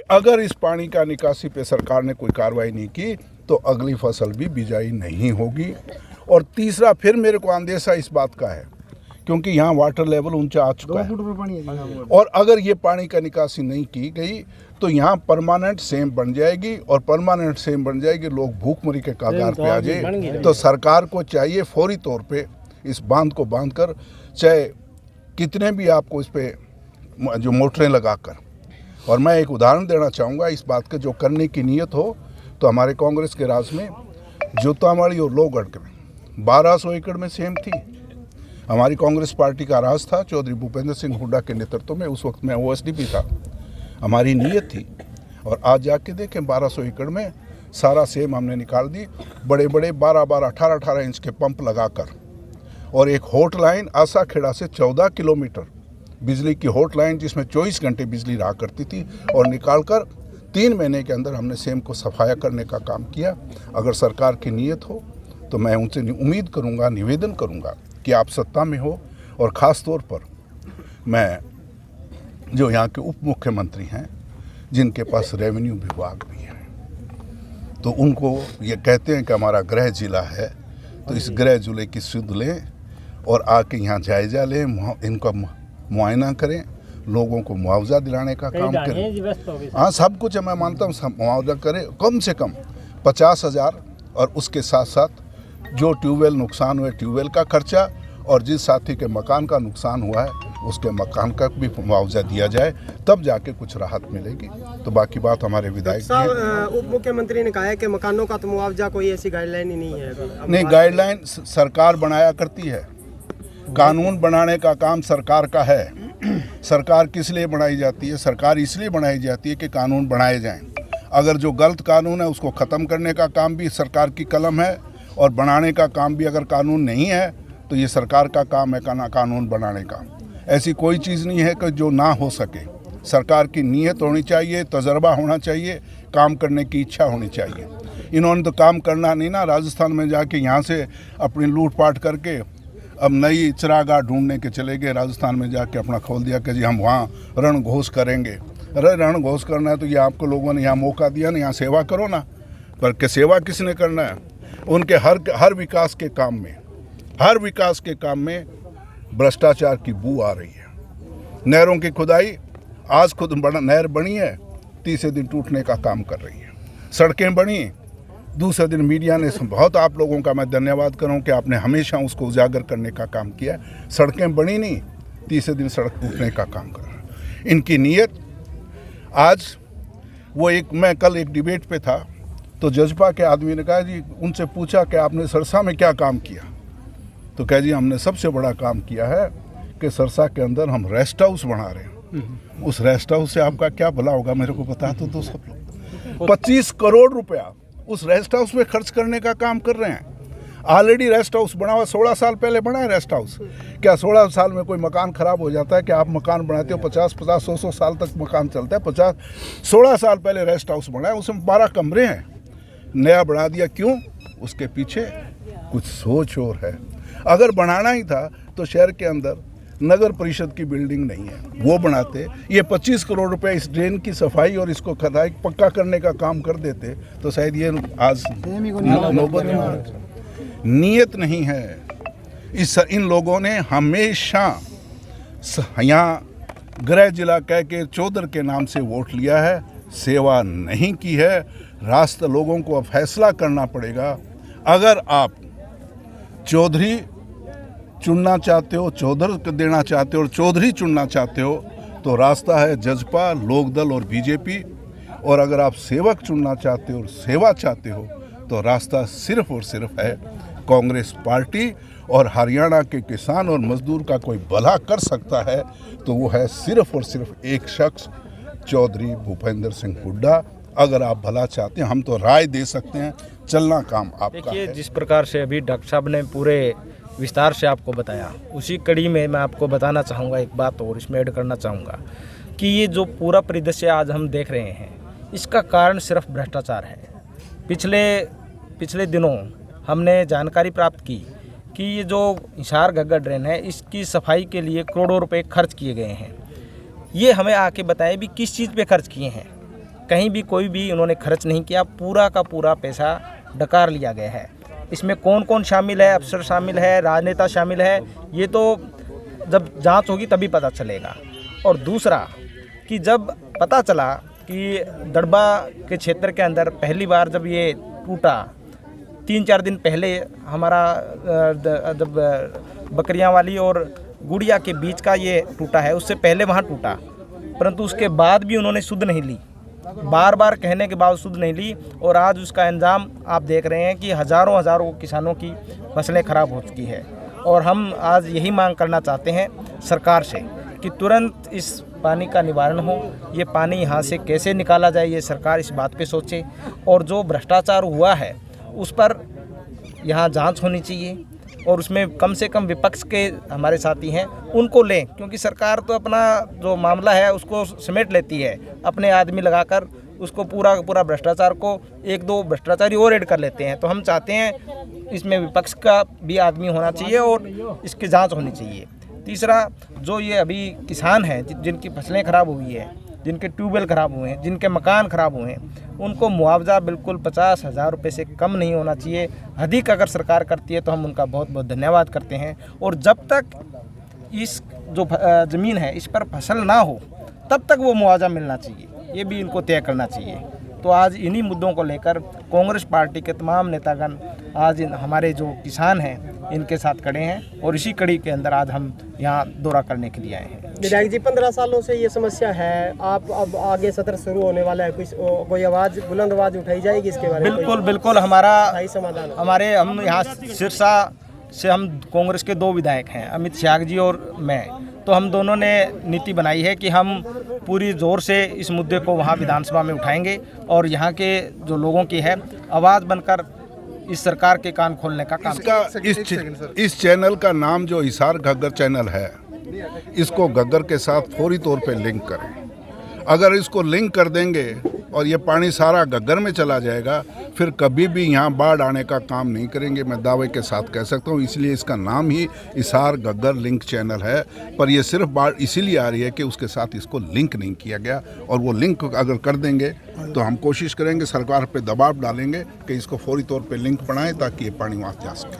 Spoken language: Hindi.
अगर इस पानी का निकासी पे सरकार ने कोई कार्रवाई नहीं की तो अगली फसल भी बिजाई नहीं होगी। और तीसरा, फिर मेरे को अंदेशा इस बात का है क्योंकि यहाँ वाटर लेवल ऊंचा आ चुका है और अगर ये पानी का निकासी नहीं की गई तो यहाँ परमानेंट सेम बन जाएगी और परमानेंट सेम बन जाएगी, लोग भूखमरी के कगार पे आ जाए। तो सरकार को चाहिए फौरी तौर पे इस बांध को बांध कर, चाहे कितने भी आपको इस पे जो मोटरें लगाकर, और मैं एक उदाहरण देना चाहूँगा इस बात के, जो करने की नीयत हो तो हमारे कांग्रेस के राज में जोतावाड़ी और लोहगढ़ में 1200 एकड़ में सेम थी। हमारी कांग्रेस पार्टी का राज था चौधरी भूपेंद्र सिंह हुड्डा के नेतृत्व में, उस वक्त मैं OSDP था। हमारी नीयत थी और आज जाके देखें 1200 एकड़ में सारा सेम हमने निकाल दी, बड़े बड़े 12-12, 18-18 इंच के पंप लगाकर, और एक हॉट लाइन आसा खेड़ा से 14 किलोमीटर बिजली की हॉट लाइन जिसमें 24 घंटे बिजली रहा करती थी, और निकालकर 3 महीने के अंदर हमने सेम को सफाया करने का काम किया। अगर सरकार की नीयत हो तो मैं उनसे उम्मीद करूंगा, निवेदन करूंगा कि आप सत्ता में हो, और ख़ास तौर पर मैं जो यहाँ के उप मुख्यमंत्री हैं जिनके पास रेवेन्यू विभाग भी है, तो उनको ये कहते हैं कि हमारा गृह जिला है, तो इस गृह जिले की सुध लें और आके यहाँ जायजा लें, इनका मुआयना करें, लोगों को मुआवजा दिलाने का काम करें। हाँ, सब कुछ मैं मानता हूँ, सब मुआवजा करें, कम से कम 50,000, और उसके साथ साथ जो ट्यूबवेल नुकसान हुए ट्यूबवेल का खर्चा, और जिस साथी के मकान का नुकसान हुआ है उसके मकान का भी मुआवजा दिया जाए, तब जाके कुछ राहत मिलेगी। तो बाकी बात हमारे विधायक उप मुख्यमंत्री ने कहा है कि मकानों का तो मुआवजा कोई ऐसी गाइडलाइन ही नहीं है। नहीं, गाइडलाइन सरकार बनाया करती है, कानून बनाने का काम सरकार का है। सरकार किस लिए बनाई जाती है? सरकार इसलिए बनाई जाती है कि कानून बनाए जाएं। अगर जो गलत कानून है उसको ख़त्म करने का काम भी सरकार की कलम है, और बनाने का काम भी। अगर कानून नहीं है तो ये सरकार का काम है कानून बनाने का। ऐसी कोई चीज़ नहीं है कि जो ना हो सके। सरकार की नीयत होनी चाहिए, तजर्बा होना चाहिए, काम करने की इच्छा होनी चाहिए। इन्होंने तो काम करना नहीं ना, राजस्थान में जाके यहाँ से अपनी लूटपाट करके अब नई चरागाह ढूंढने के चले गए। राजस्थान में जाके अपना खोल दिया कि जी हम वहाँ रणघोष करेंगे। अरे रणघोष करना है तो ये आपको लोगों ने यहाँ मौका दिया ना, यहाँ सेवा करो ना। पर के सेवा किसने करना है? उनके हर विकास के काम में भ्रष्टाचार की बू आ रही है। नहरों की खुदाई, आज खुद नहर बनी है, तीसरे दिन टूटने का काम कर रही है। सड़कें बनी, दूसरे दिन मीडिया ने, बहुत आप लोगों का मैं धन्यवाद करूं कि आपने हमेशा उसको उजागर करने का काम किया। सड़कें बनी नहीं, तीसरे दिन सड़क टूटने का काम कर रहा है। इनकी नीयत आज वो मैं कल एक डिबेट पे था तो जजपा के आदमी ने कहा जी, उनसे पूछा कि आपने सरसा में क्या काम किया, तो कहा जी हमने सबसे बड़ा काम किया है कि सरसा के अंदर हम रेस्ट हाउस बना रहे हैं। उस रेस्ट हाउस से आपका क्या भला होगा, मेरे को बता तो सब लोग 25 करोड़ रुपया उस रेस्ट हाउस में खर्च करने का काम कर रहे हैं। ऑलरेडी रेस्ट हाउस बना हुआ, 16 साल पहले बना है रेस्ट हाउस। क्या 16 साल में कोई मकान खराब हो जाता है? क्या आप मकान बनाते हो 50-50, 100 साल तक मकान चलता है? 16 साल पहले रेस्ट हाउस बना है, उसमें 12 कमरे हैं, नया बढ़ा दिया। क्यों? उसके पीछे कुछ सोच और है। अगर बनाना ही था तो शहर के अंदर नगर परिषद की बिल्डिंग नहीं है, वो बनाते। ये 25 करोड़ रुपए इस ड्रेन की सफाई और इसको खदाई पक्का करने का काम कर देते तो शायद ये आज नौबत। नीयत नहीं है। इन लोगों ने हमेशा यहाँ गृह जिला कह के चौधर के नाम से वोट लिया है, सेवा नहीं की है। रास्ता लोगों को अब फैसला करना पड़ेगा। अगर आप चौधरी चुनना चाहते हो, चौधर देना चाहते हो और चौधरी चुनना चाहते हो तो रास्ता है जजपा, लोकदल और बीजेपी। और अगर आप सेवक चुनना चाहते हो और सेवा चाहते हो तो रास्ता सिर्फ और सिर्फ है कांग्रेस पार्टी। और हरियाणा के किसान और मजदूर का कोई भला कर सकता है तो वो है सिर्फ और सिर्फ एक शख्स, चौधरी भूपेंद्र सिंह हुड्डा। अगर आप भला चाहते हैं हम तो राय दे सकते हैं, चलना काम आपका है। देखिए, जिस प्रकार से अभी डॉक्टर साहब ने पूरे विस्तार से आपको बताया, उसी कड़ी में मैं आपको बताना चाहूँगा एक बात और इसमें ऐड करना चाहूँगा कि ये जो पूरा परिदृश्य आज हम देख रहे हैं इसका कारण सिर्फ भ्रष्टाचार है। पिछले दिनों हमने जानकारी प्राप्त की कि ये जो हिसार घग्गर ड्रेन है इसकी सफाई के लिए करोड़ों रुपए खर्च किए गए हैं। ये हमें आके बताएं भी किस चीज़ पे खर्च किए हैं। कहीं भी कोई भी उन्होंने खर्च नहीं किया, पूरा का पूरा पैसा डकार लिया गया है। इसमें कौन कौन शामिल है, अफसर शामिल है, राजनेता शामिल है, ये तो जब जांच होगी तभी पता चलेगा। और दूसरा कि जब पता चला कि दड़बा के क्षेत्र के अंदर पहली बार जब ये टूटा, 3-4 दिन पहले हमारा जब बकरियां वाली और गुड़िया के बीच का ये टूटा है, उससे पहले वहाँ टूटा, परंतु उसके बाद भी उन्होंने सुध नहीं ली, बार बार कहने के बाद सुध नहीं ली। और आज उसका अंजाम आप देख रहे हैं कि हज़ारों किसानों की फसलें खराब हो चुकी है। और हम आज यही मांग करना चाहते हैं सरकार से कि तुरंत इस पानी का निवारण हो, ये पानी यहाँ से कैसे निकाला जाए, ये सरकार इस बात पे सोचे। और जो भ्रष्टाचार हुआ है उस पर यहाँ जांच होनी चाहिए, और उसमें कम से कम विपक्ष के हमारे साथी हैं उनको लें, क्योंकि सरकार तो अपना जो मामला है उसको समेट लेती है, अपने आदमी लगाकर उसको पूरा भ्रष्टाचार को 1-2 भ्रष्टाचारी और ऐड कर लेते हैं। तो हम चाहते हैं इसमें विपक्ष का भी आदमी होना चाहिए और इसकी जांच होनी चाहिए। तीसरा, जो ये अभी किसान हैं जिनकी फसलें खराब हुई है, जिनके ट्यूबवेल ख़राब हुए हैं, जिनके मकान ख़राब हुए हैं, उनको मुआवजा बिल्कुल 50,000 रुपये से कम नहीं होना चाहिए। अधिक अगर सरकार करती है तो हम उनका बहुत बहुत धन्यवाद करते हैं। और जब तक इस जो ज़मीन है इस पर फसल ना हो तब तक वो मुआवजा मिलना चाहिए, ये भी इनको तय करना चाहिए। तो आज इन्हीं मुद्दों को लेकर कांग्रेस पार्टी के तमाम नेतागण आज हमारे जो किसान हैं इनके साथ खड़े हैं, और इसी कड़ी के अंदर आज हम यहाँ दौरा करने के लिए आए हैं। विधायक जी, 15 सालों से ये समस्या है, आप अब आगे सत्र शुरू होने वाला है, कोई आवाज़, बुलंद आवाज़ उठाई जाएगी इसके बारे में? बिल्कुल हमारा समाधान हम यहाँ सिरसा से हम कांग्रेस के 2 विधायक हैं, अमित शाह जी और मैं, तो हम दोनों ने नीति बनाई है कि हम पूरी जोर से इस मुद्दे को वहाँ विधानसभा में उठाएंगे और यहाँ के जो लोगों की है आवाज़ बनकर इस सरकार के कान खोलने का काम। इस चैनल का नाम जो हिसार घग्गर चैनल है, इसको घग्गर के साथ फौरी तौर पे लिंक करें। अगर इसको लिंक कर देंगे और ये पानी सारा घग्गर में चला जाएगा, फिर कभी भी यहाँ बाढ़ आने का काम नहीं करेंगे, मैं दावे के साथ कह सकता हूँ। इसलिए इसका नाम ही हिसार घग्गर लिंक चैनल है। पर ये सिर्फ बाढ़ इसीलिए आ रही है कि उसके साथ इसको लिंक नहीं किया गया, और वो लिंक अगर कर देंगे तो हम कोशिश करेंगे, सरकार पे दबाव डालेंगे कि इसको फौरी तौर पे लिंक बनाएं ताकि ये पानी वहाँ जा सके।